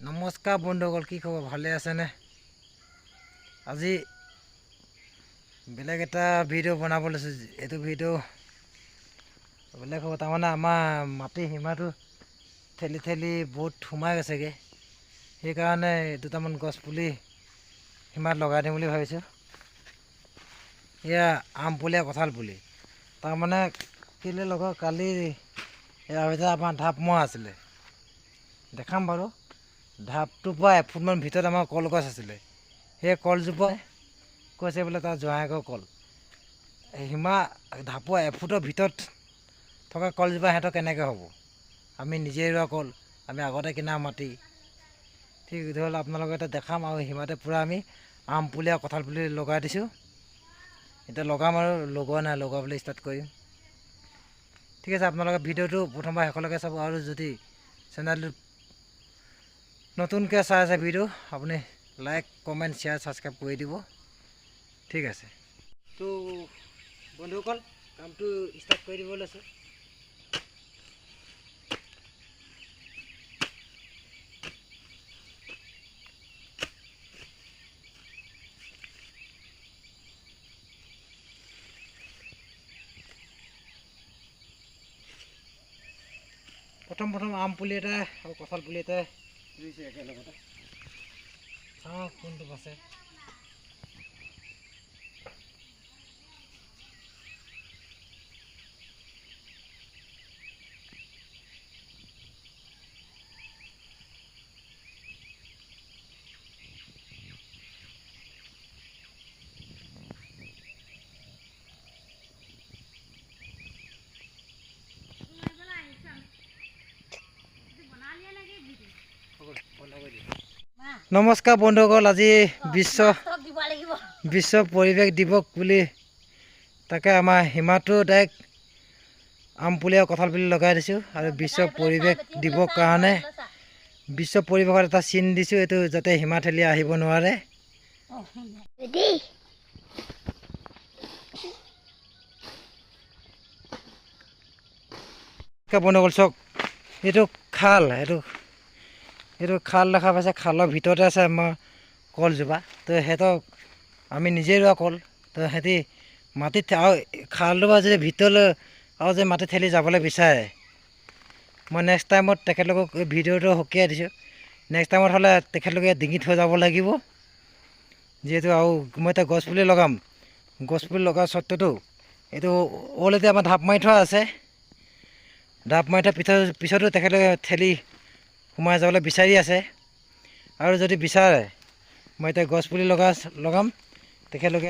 নমস্কাৰ বন্ধুসকল, কি খবৰ? ভালে আছেনে? আজি বেলেগ এটা ভিডিঅ' বনাব লৈছোঁ। এইটো ভিডিঅ' বেলেগ হ'ব। তাৰমানে আমাৰ মাটি সীমাটো ঠেলি ঠেলি বহুত সোমাই গৈছেগৈ। সেইকাৰণে দুটামান গছ পুলি সীমাত লগাই দিম বুলি ভাবিছোঁ। এয়া আম পুলি আৰু কঁঠাল পুলি। তাৰমানে কেলৈ লগৰ কালি আমাৰ ঢাপ মৰা আছিলে, দেখাম বাৰু। ঢাপটোৰ পৰা এফুটমান ভিতৰত আমাৰ কলগছ আছিলে। সেই কলজোপাই কৈছে বোলে তাৰ জোৱাইকৰ কল। সীমা ঢাপৰ এফুটৰ ভিতৰত থকা কলজোপা সিহঁতৰ কেনেকৈ হ'ব? আমি নিজেই ৰোৱা কল, আমি আগতে কিনা মাটি। ঠিক ধৰি লওক আপোনালোকক এতিয়া দেখাম। আৰু সীমাতে পূৰা আমি আম পুলি আৰু কঁঠাল পুলি লগাই দিছোঁ। এতিয়া লগাম আৰু লগোৱা নাই, লগাবলৈ ষ্টাৰ্ট কৰিম। ঠিক আছে, আপোনালোকে ভিডিঅ'টো প্ৰথমবাৰ শেষলৈকে চাব। আৰু যদি চেনেলটো নতুনকৈ চাই আছে ভিডিঅ', আপুনি লাইক, কমেণ্ট, শ্বেয়াৰ, ছাবস্ক্ৰাইব কৰি দিব। ঠিক আছে, তো বন্ধুসকল কামটো ষ্টাৰ্ট কৰি দিব লৈছোঁ। প্ৰথম আম পুলি এটা আৰু কঁঠাল পুলি এটা ৰুইছোঁ একেলগতে। চাওঁ কোনটো আছে। নমস্কাৰ বন্ধুসকল, আজি বিশ্ব পৰিৱেশ দিৱস বুলি তাকে আমাৰ সীমাটো ডাইৰেক্ট আম পুলি আৰু কঁঠাল পুলি লগাই দিছোঁ। আৰু বিশ্ব পৰিৱেশ দিৱস কাৰণে বিশ্ব পৰিৱেশত এটা চিন দিছোঁ, এইটো যাতে সীমা ঠেলি আহিব নোৱাৰে। বন্ধুসকল চাওক, এইটো খাল, এইটো খাল দেখা পাইছে। খালৰ ভিতৰতে আছে আমাৰ কলজোপা। তো সিহঁতক আমি নিজেই ৰোৱা কল। তো সিহঁতি মাটিত আৰু খালটোৰ পৰা যদি ভিতৰলৈ আৰু যদি মাটি ঠেলি যাবলৈ বিচাৰে, মই নেক্সট টাইমত তেখেতলোকক এই ভিডিঅ'টো সকীয়াই দিছোঁ। নেক্সট টাইমত হ'লে তেখেতলোকে ডিঙি থৈ যাব লাগিব। যিহেতু আৰু মই এতিয়া গছপুলি লগাম, গছপুলি লগাৰ স্বত্বতো এইটো অলৰেডি আমাৰ ঢাপ মাৰি থোৱা আছে। ঢাপ মাৰি থোৱাৰ পিছতো তেখেতলোকে ঠেলি সোমাই যাবলৈ বিচাৰি আছে। আৰু যদি বিচাৰে মই এতিয়া গছপুলি লগাম, তেখেতলোকে